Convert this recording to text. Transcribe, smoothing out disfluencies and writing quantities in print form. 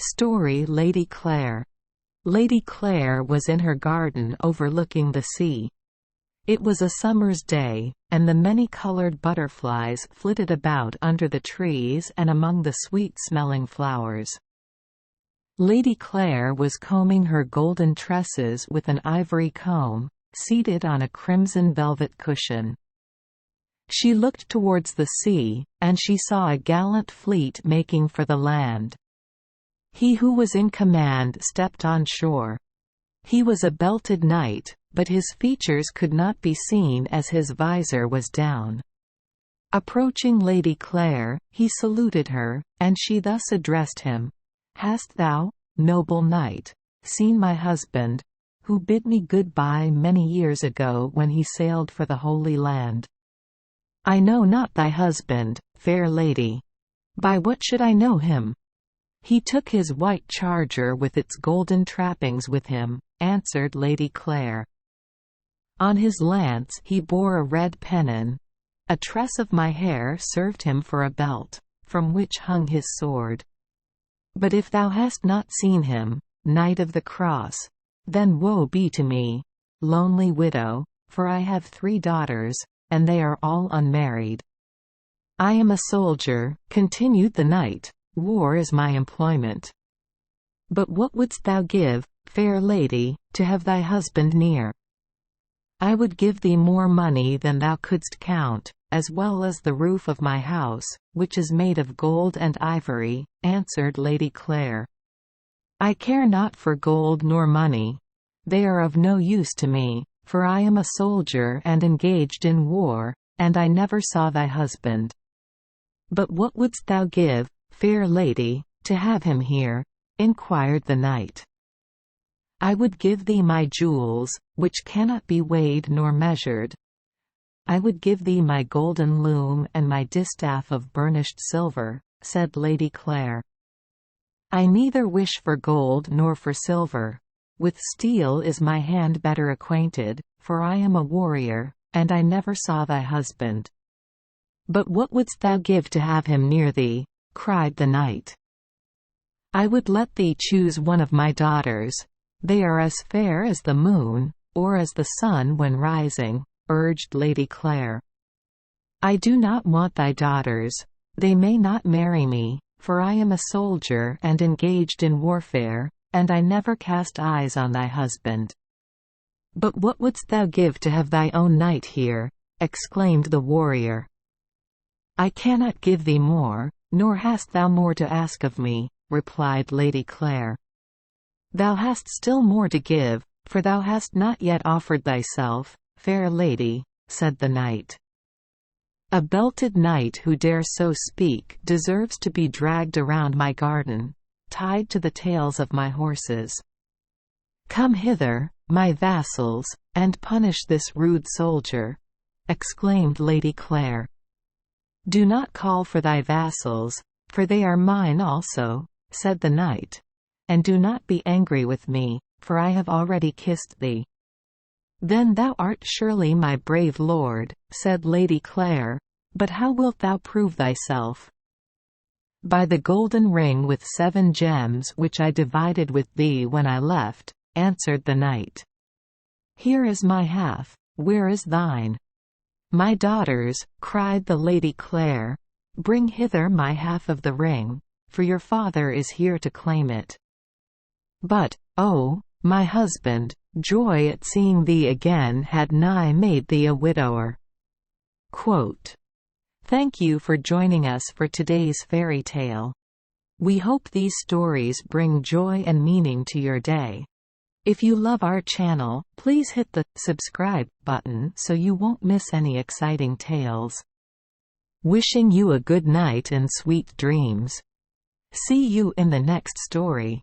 Story Lady Clare. Lady Clare was in her garden overlooking the sea. It was a summer's day, and the many-colored butterflies flitted about under the trees and among the sweet-smelling flowers. Lady Clare was combing her golden tresses with an ivory comb, seated on a crimson velvet cushion. She looked towards the sea, and she saw a gallant fleet making for the land. He who was in command stepped on shore. He was a belted knight, but his features could not be seen as his visor was down. Approaching Lady Clare, he saluted her, and she thus addressed him: "Hast thou, noble knight, seen my husband, who bid me good-bye many years ago when he sailed for the Holy Land?" "I know not thy husband, fair lady. By what should I know him?" "He took his white charger with its golden trappings with him," answered Lady Clare. "On his lance he bore a red pennon. A tress of my hair served him for a belt, from which hung his sword. But if thou hast not seen him, Knight of the Cross, then woe be to me, lonely widow, for I have 3 daughters, and they are all unmarried." "I am a soldier," continued the knight. "War is my employment. But what wouldst thou give, fair lady, to have thy husband near?" "I would give thee more money than thou couldst count, as well as the roof of my house, which is made of gold and ivory," answered Lady Clare. "I care not for gold nor money. They are of no use to me, for I am a soldier and engaged in war, and I never saw thy husband. But what wouldst thou give, fair lady, to have him here?" inquired the knight. "I would give thee my jewels, which cannot be weighed nor measured. I would give thee my golden loom and my distaff of burnished silver," said Lady Clare. "I neither wish for gold nor for silver. With steel is my hand better acquainted, for I am a warrior, and I never saw thy husband." "But what wouldst thou give to have him near thee?" cried the knight. "I would let thee choose one of my daughters. They are as fair as the moon, or as the sun when rising," urged Lady Clare. "I do not want thy daughters. They may not marry me, for I am a soldier and engaged in warfare, and I never cast eyes on thy husband." "But what wouldst thou give to have thy own knight here?" exclaimed the warrior. "I cannot give thee more, nor hast thou more to ask of me," replied Lady Clare. "Thou hast still more to give, for thou hast not yet offered thyself, fair lady," said the knight. "A belted knight who dares so speak deserves to be dragged around my garden, tied to the tails of my horses. Come hither, my vassals, and punish this rude soldier," exclaimed Lady Clare. "Do not call for thy vassals, for they are mine also," said the knight. "And do not be angry with me, for I have already kissed thee." "Then thou art surely my brave lord," said Lady Clare. "But how wilt thou prove thyself?" "By the golden ring with 7 gems which I divided with thee when I left," answered the knight. "Here is my half, where is thine?" "My daughters," cried the Lady Clare, "bring hither my half of the ring, for your father is here to claim it." "But, oh, my husband, joy at seeing thee again had nigh made thee a widower." Quote. Thank you for joining us for today's fairy tale. We hope these stories bring joy and meaning to your day. If you love our channel, please hit the subscribe button so you won't miss any exciting tales. Wishing you a good night and sweet dreams. See you in the next story.